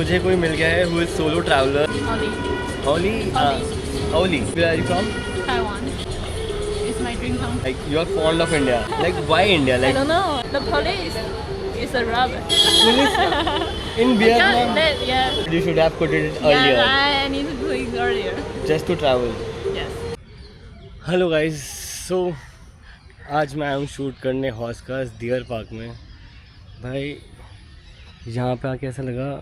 मुझे कोई मिल गया है who is solo traveller. Oli? Oli. Where are you from? Taiwan. It's my dream home. Like you are fond of India. Like why India? I Like don't know. The police is a robber. police in Vietnam. Yeah. You should have put it earlier. Yeah, I need to do it earlier. Just to travel. Yes. Hello guys, so आज मैं आया हूँ shoot करने हॉस्कास deer park में। भाई यहाँ पे आके ऐसा लगा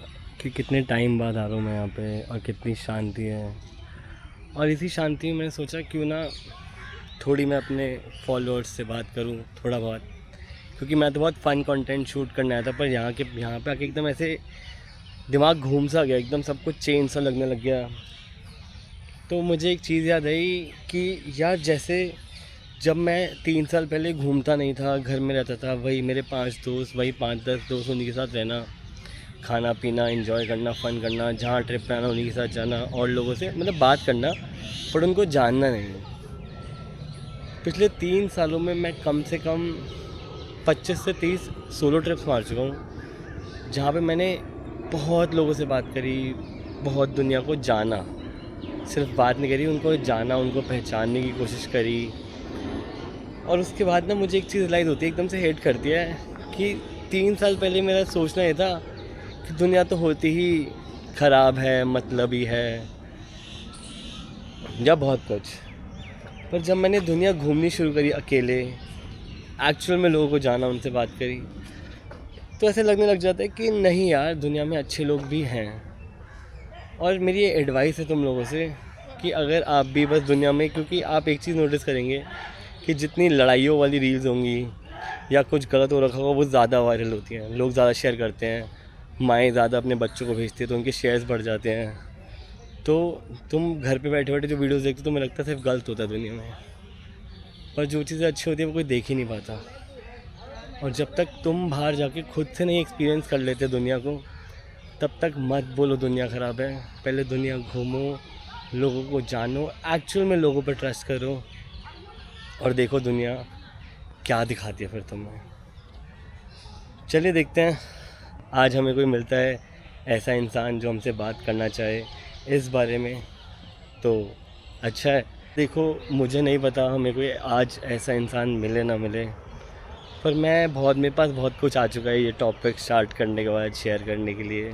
कि कितने टाइम बाद आ रहा हूँ मैं यहाँ पे और कितनी शांति है। और इसी शांति में मैंने सोचा क्यों ना थोड़ी मैं अपने फॉलोअर्स से बात करूँ थोड़ा बहुत, क्योंकि मैं तो बहुत फ़न कंटेंट शूट करने आया था, पर यहाँ पे आके एकदम ऐसे दिमाग घूम सा गया, एकदम सब कुछ चेंज सा लगने लग गया। तो मुझे एक चीज़ याद आई कि यार जैसे जब मैं 3 साल पहले घूमता नहीं था, घर में रहता था, वही मेरे 5 दोस्त, वही 5-10 दोस्त, उन्हीं के साथ रहना, खाना पीना, एंजॉय करना, फ़न करना, जहाँ ट्रिप पे आना उन्हीं के साथ जाना और लोगों से मतलब बात करना, पर उनको जानना नहीं। पिछले 3 सालों में मैं कम से कम 25 से 30 सोलो ट्रिप्स मार चुका हूँ, जहाँ पे मैंने बहुत लोगों से बात करी, बहुत दुनिया को जाना, सिर्फ बात नहीं करी, उनको जाना, उनको पहचानने की कोशिश करी। और उसके बाद ना मुझे एक चीज़ रियलाइज़ होती है, एकदम से हेट करती है कि 3 साल पहले मेरा सोचना ये था कि दुनिया तो होती ही ख़राब है, मतलबी है या बहुत कुछ। पर जब मैंने दुनिया घूमनी शुरू करी अकेले, एक्चुअल में लोगों को जाना, उनसे बात करी, तो ऐसे लगने लग जाता है कि नहीं यार, दुनिया में अच्छे लोग भी हैं। और मेरी ये एडवाइस है तुम लोगों से कि अगर आप भी बस दुनिया में, क्योंकि आप एक चीज़ नोटिस करेंगे कि जितनी लड़ाइयों वाली रील्स होंगी या कुछ गलत हो रखा होगा वो ज़्यादा वायरल होती हैं, लोग ज़्यादा शेयर करते हैं, माएँ ज़्यादा अपने बच्चों को भेजती हैं तो उनके शेयर्स बढ़ जाते हैं। तो तुम घर पे बैठे बैठे जो वीडियोस देखते हो तुम्हें लगता है सिर्फ गलत होता है दुनिया में, पर जो चीज़ें अच्छी होती है वो कोई देख ही नहीं पाता। और जब तक तुम बाहर जाके खुद से नहीं एक्सपीरियंस कर लेते दुनिया को, तब तक मत बोलो दुनिया ख़राब है। पहले दुनिया घूमो, लोगों को जानो, एक्चुअल में लोगों पर ट्रस्ट करो और देखो दुनिया क्या दिखाती है फिर तुम्हें। चलिए देखते हैं आज हमें कोई मिलता है ऐसा इंसान जो हमसे बात करना चाहे इस बारे में, तो अच्छा है। देखो मुझे नहीं पता हमें कोई आज ऐसा इंसान मिले ना मिले, पर मेरे पास बहुत कुछ आ चुका है ये टॉपिक स्टार्ट करने के बाद शेयर करने के लिए।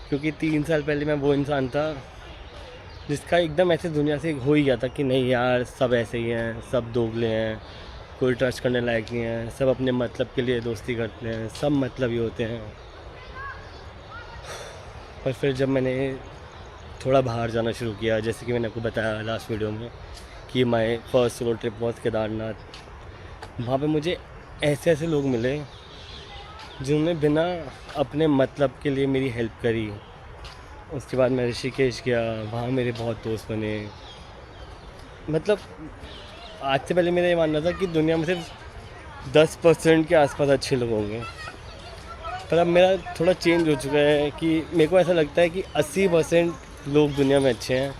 क्योंकि 3 साल पहले मैं वो इंसान था जिसका एकदम ऐसे दुनिया से हो ही गया था कि नहीं यार सब ऐसे ही हैं, सब दोगले हैं, कोई ट्रस्ट करने लायक नहीं है, सब अपने मतलब के लिए दोस्ती करते हैं, सब मतलब ही होते हैं। पर फिर जब मैंने थोड़ा बाहर जाना शुरू किया, जैसे कि मैंने आपको बताया लास्ट वीडियो में कि my first solo trip was Kedarnath, वहाँ पे मुझे ऐसे ऐसे लोग मिले जिन्होंने बिना अपने मतलब के लिए मेरी हेल्प करी। उसके बाद मैं ऋषिकेश गया, वहाँ मेरे बहुत दोस्त बने। मतलब आज से पहले मेरा ये मानना था कि दुनिया में सिर्फ 10% के आसपास अच्छे लोग होंगे, पर अब मेरा थोड़ा चेंज हो चुका है कि मेरे को ऐसा लगता है कि 80% लोग दुनिया में अच्छे हैं,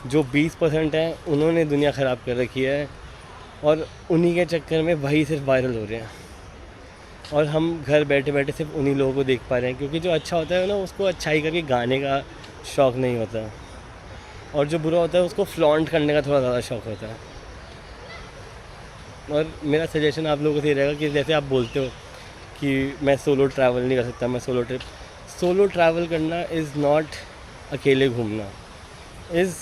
जो 20% हैं उन्होंने दुनिया ख़राब कर रखी है और उन्हीं के चक्कर में वही सिर्फ वायरल हो रहे हैं और हम घर बैठे बैठे सिर्फ उन्हीं लोगों को देख पा रहे हैं। क्योंकि जो अच्छा होता है ना उसको अच्छाई करके गाने का शौक़ नहीं होता, और जो बुरा होता है उसको फ्लॉन्ट करने का थोड़ा ज़्यादा शौक़ होता है। और मेरा सजेशन आप लोगों से ये रहेगा कि जैसे आप बोलते हो कि मैं सोलो ट्रैवल नहीं कर सकता, मैं सोलो ट्रैवल करना इज़ नॉट अकेले घूमना, इज़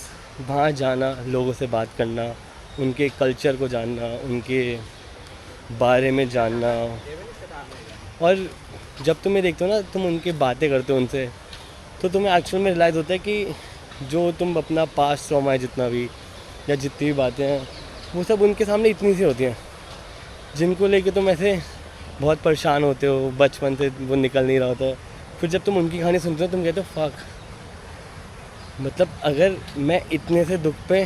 वहाँ जाना, लोगों से बात करना, उनके कल्चर को जानना, उनके बारे में जानना। और जब तुम्हें देखते हो ना, तुम उनकी बातें करते हो उनसे, तो तुम्हें एक्चुअल में रियलाइज़ होता है कि जो तुम अपना पास्ट ट्रॉमा है जितना भी या जितनी भी बातें हैं वो सब उनके सामने इतनी सी होती हैं, जिनको लेके तुम ऐसे बहुत परेशान होते हो, बचपन से वो निकल नहीं रहा होता। फिर जब तुम उनकी कहानी सुनते हो तुम कहते हो फक, मतलब अगर मैं इतने से दुख पे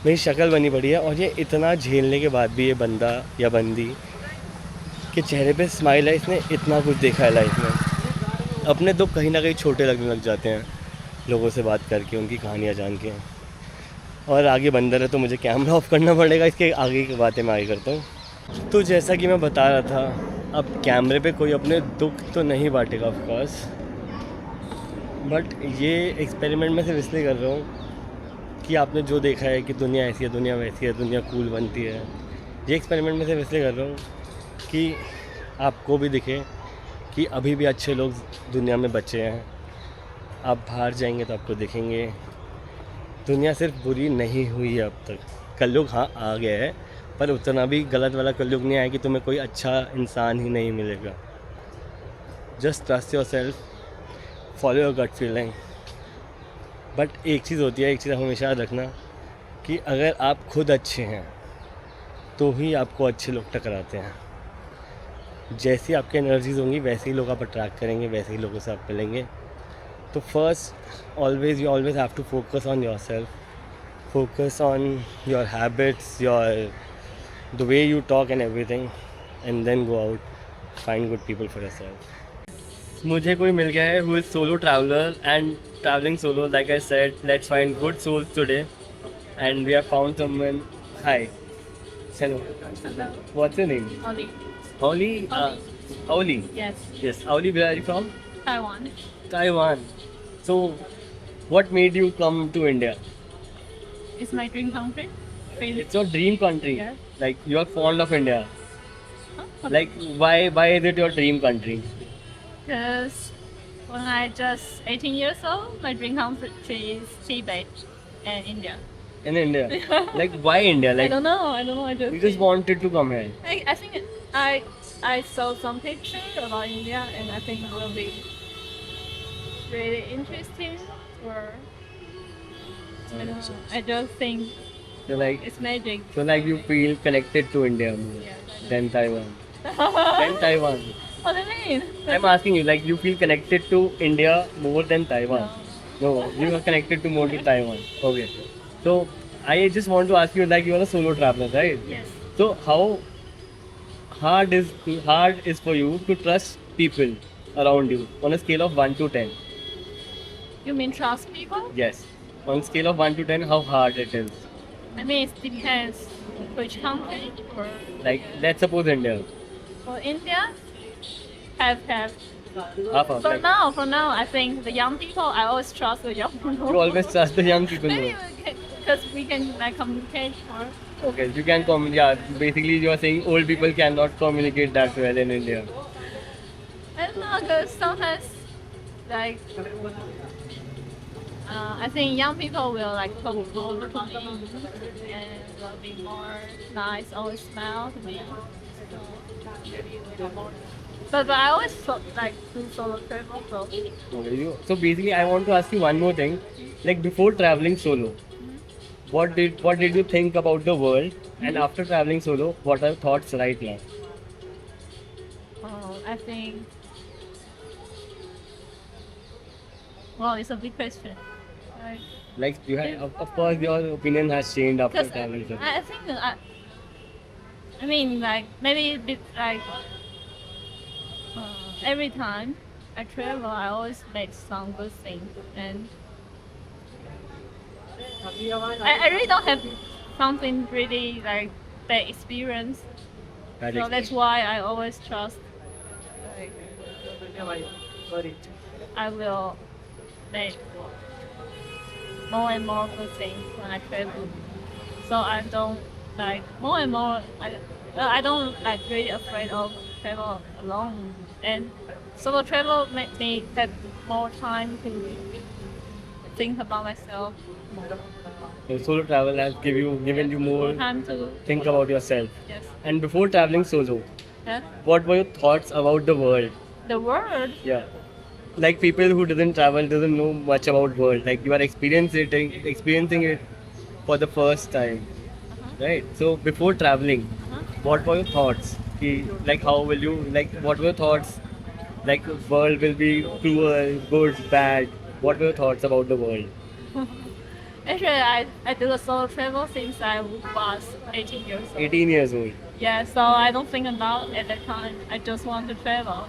मेरी शक्ल बनी पड़ी है और ये इतना झेलने के बाद भी ये बंदा या बंदी के चेहरे पे स्माइल है, इसने इतना कुछ देखा है लाइफ में, अपने दुख कहीं ना कहीं छोटे लगने लग जाते हैं लोगों से बात करके, उनकी कहानियाँ जान के। और आगे बंदर है तो मुझे कैमरा ऑफ करना पड़ेगा, इसके आगे की बातें मैं आगे करता हूँ। तो जैसा कि मैं बता रहा था, अब कैमरे पे कोई अपने दुख तो नहीं बांटेगा ऑफकोर्स, बट ये एक्सपेरिमेंट मैं सिर्फ इसलिए कर रहा हूँ कि आपने जो देखा है कि दुनिया ऐसी है, दुनिया वैसी है, दुनिया कूल बनती है, ये एक्सपेरिमेंट मैं सिर्फ इसलिए कर रहा हूँ कि आपको भी दिखे कि अभी भी अच्छे लोग दुनिया में बचे हैं। आप बाहर जाएंगे तो आपको दिखेंगे दुनिया सिर्फ बुरी नहीं हुई है अब तक। कलयुग हाँ आ गया है, पर उतना भी गलत वाला कलयुग नहीं आया कि तुम्हें कोई अच्छा इंसान ही नहीं मिलेगा। Just trust yourself, follow your gut feeling. But एक चीज़ होती है, एक चीज़ हमेशा याद रखना कि अगर आप खुद अच्छे हैं तो ही आपको अच्छे लोग टकराते हैं। जैसी आपकी एनर्जीज होंगी वैसे ही लोग आप अट्रैक्ट करेंगे, वैसे ही लोगों से आप मिलेंगे। तो first you always have to focus on yourself, focus on your habits, your the way you talk and everything, and then go out, find good people for yourself. मुझे कोई मिल गया है who is solo traveller and traveling solo. Like I said, let's find good souls today, and we have found someone. Hi. Hello. Hello. What's your name? Oli. Oli. Oli. Yes. Yes. Oli, where are you from? Taiwan. Taiwan. So, what made you come to India? It's my dream country. Really? It's your dream country. Yeah. Like you are fond of India. Huh? Like why is it your dream country? Because when I just 18 years old, my dream country is Tibet and India. In India. Like why India? I Like don't know. I don't know. I you just wanted to come here. I think I saw some picture about India and I think it will be really interesting. Or I don't know. I just think So like it's magic. you feel connected to India more Yeah. than Taiwan. What Than Taiwan. do you mean? I'm asking you, like you feel connected to India more than Taiwan? No, you are connected to more to Taiwan. Okay. So I just want to ask you, like you are a solo traveler, right? Yes. So how hard is for you to trust people around you on a scale of 1 to 10? You mean trust people? Yes. On a scale of 1 to 10, how hard it is? I mean, it depends which country or Like let's suppose India. for India. Have Half of for like, now, I think the young people. I always trust the young people. you always trust the young people Maybe more. because we can like communicate more. Okay, you can communicate. Yeah, basically you are saying old people cannot communicate that well in India. I don't know, because sometimes like I think young people will like talk more to me and will be more nice, always smile to me. But I always like do solo travel, so Okay, so basically, I want to ask you one more thing. Like before traveling solo, what did you think about the world? And after traveling solo, what are your thoughts right now? I think. Well, it's a big question. Right? Like you have, of course, your opinion has changed after Because traveling solo. I think I mean like maybe a bit like every time I travel, I always make some good things, and I really don't have something really like bad experience. That So that's why I always trust. Like, I will make more and more good things when I travel. So I don't like more and more. I don't like really afraid of travel alone. And solo travel makes me have more time to think about myself. So solo travel has given you more Time to think about yourself. yes. And before traveling solo, Yeah. what were your thoughts about the world? The world. Yeah. Like people who doesn't travel doesn't know much about world. Like you are experiencing it for the first time, right? So before traveling, what were your thoughts? Like how will you what were your thoughts? Like world will be cruel, good, bad. What were your thoughts about the world? Actually, I do the solo travel since I was 18 years old. 18 years old. Yeah, so I don't think about at that time. I just want to travel,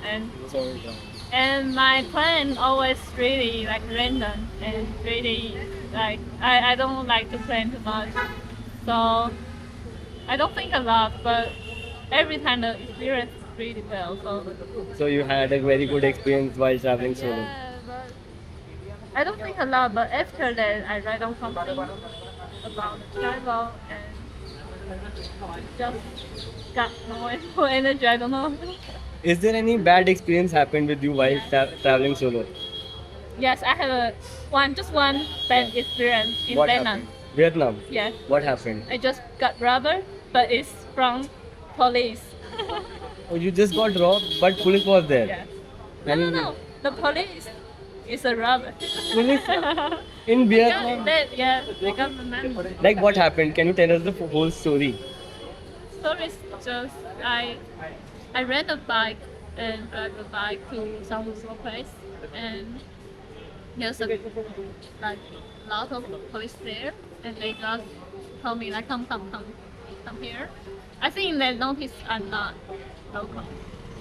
and my plan always really like random and really like I don't like to plan too much. So I don't think a lot, but every time the experience is really well. So So you had a very good experience while traveling solo. yeah, but I don't think a lot, but after that, I read on something about travel and just got more and more energy. I don't know. Is there any bad experience happened with you while traveling solo? Yes, I have just one bad experience in What Vietnam. happened? Vietnam. Yes, What happened? I just got robbed, but it's from police. Oh, you just got robbed, but police was there. Yes. No. The police is a robber. Police in Vietnam. They got the money. Like what happened? Can you tell us the whole story? Story is just I rent a bike and drive the bike to some small place, and there's a like lot of police there, and they just told me like come here. I think they notice I'm not local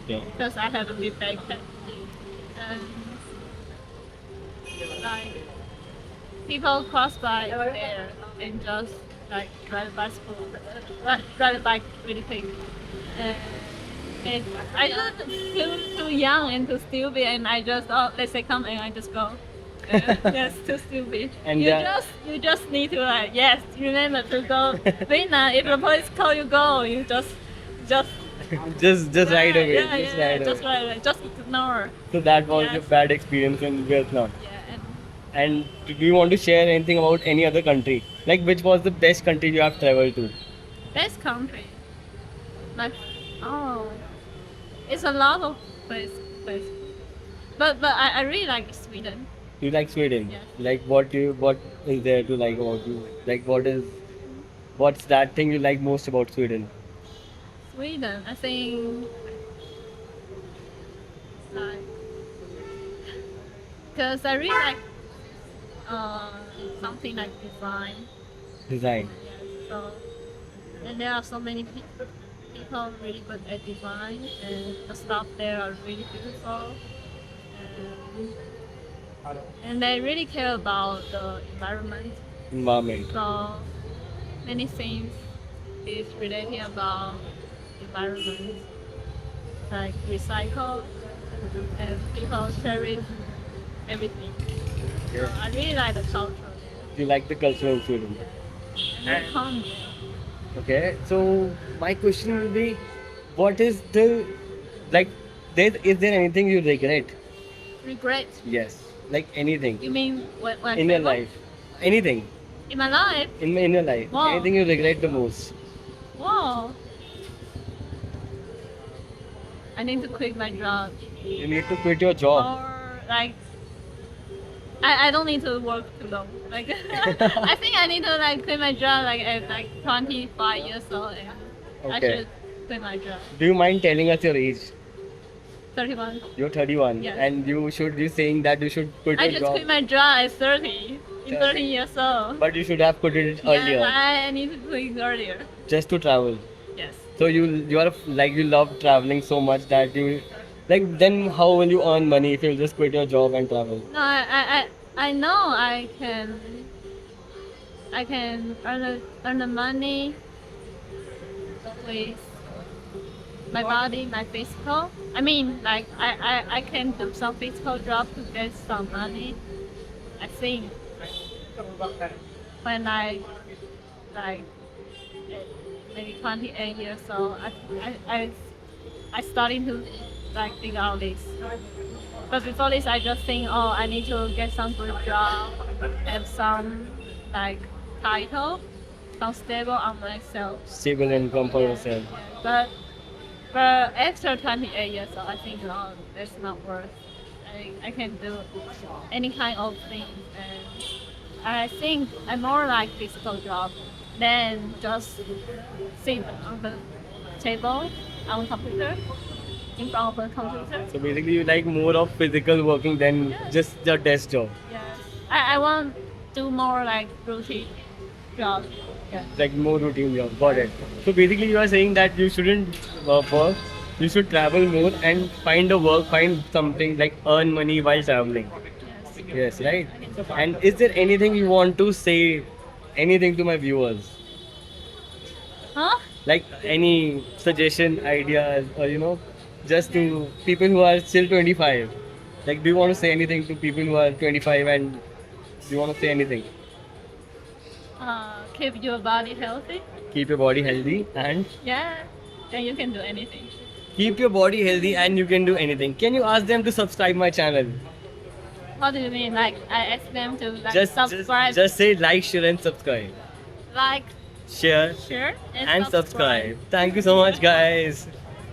Yeah. because I have a big backpack, and like people cross by there and just like drive a bike really quick. And I just feel too young and too stupid, and I just let's say come and I just go. That's too stupid. And You just need to like yes remember to go. Vietnam, if the police call you go, you just just ride away. Yeah, just yeah, ride away. just ride away. Just ignore. So that was Yes. your bad experience in Vietnam. Yeah, and And do you want to share anything about any other country? Like which was the best country you have traveled to? best country. Like oh, it's a lot of place. But I really like Sweden. You like Sweden? Yes. Like what is there to like about you? Like what's that thing you like most about Sweden? Sweden, I think like because I really like something like design. Design. Yes, so and there are so many people really good at design, and the stuff there are really beautiful. And they really care about the environment. Environment. So many things is related about environment, like recycle and people cherish everything. So I really like the culture there. You like the culture of Sweden. And the fun. Okay. So my question will be, what is the like? Is there anything you regret? Regret. Yes. Like anything You mean when in your travel? life? Anything In my life? in your life? Wow. Anything you regret the most? Wow. I need to quit my job. You need to quit your job. Or like I don't need to work too long. Like I think I need to like quit my job like at like 25 years old, and I Okay. should quit my job. Do you mind telling us your age? 31. You're 31, Yes. and you saying that you should quit I your just job, quit my job at 30. In 30 years old. but you should have quit it earlier Yeah, I need to quit earlier. just to travel. Yes. So you are like you love traveling so much that you like then how will you earn money if you just quit your job and travel? No, I know I can earn the money with my body, my physical. I mean, like I can do some physical job to get some money. I think when I like maybe 28 years old, I starting to like think out this. But before this, I just think, oh, I need to get some good job, have some like title, some stable on myself. Stable income for yourself. But after 28 years old, I think no, that's not worth. I can do any kind of thing, and I think I'm more like physical job than just sit on the table on computer in front of a computer. So basically you like more of physical working than just your desk job. Yes, I want do more like routine job. Yeah. Like more routine job. Got it. So basically you are saying that you shouldn't work, you should travel more and find a work, find something like earn money while traveling. Yes. Yes, right? And is there anything you want to say, anything to my viewers? Huh? Like any suggestion, ideas, or just to people who are still 25? Like, do you want to say anything to people who are 25 and do you want to say anything? Keep your body healthy. Keep your body healthy and Yeah, then you can do anything. keep your body healthy and you can do anything. Can you ask them to subscribe my channel? What do you mean? Like I ask them to like Just subscribe, just say like, share and subscribe. like, Share share, and subscribe. Thank you so much, guys.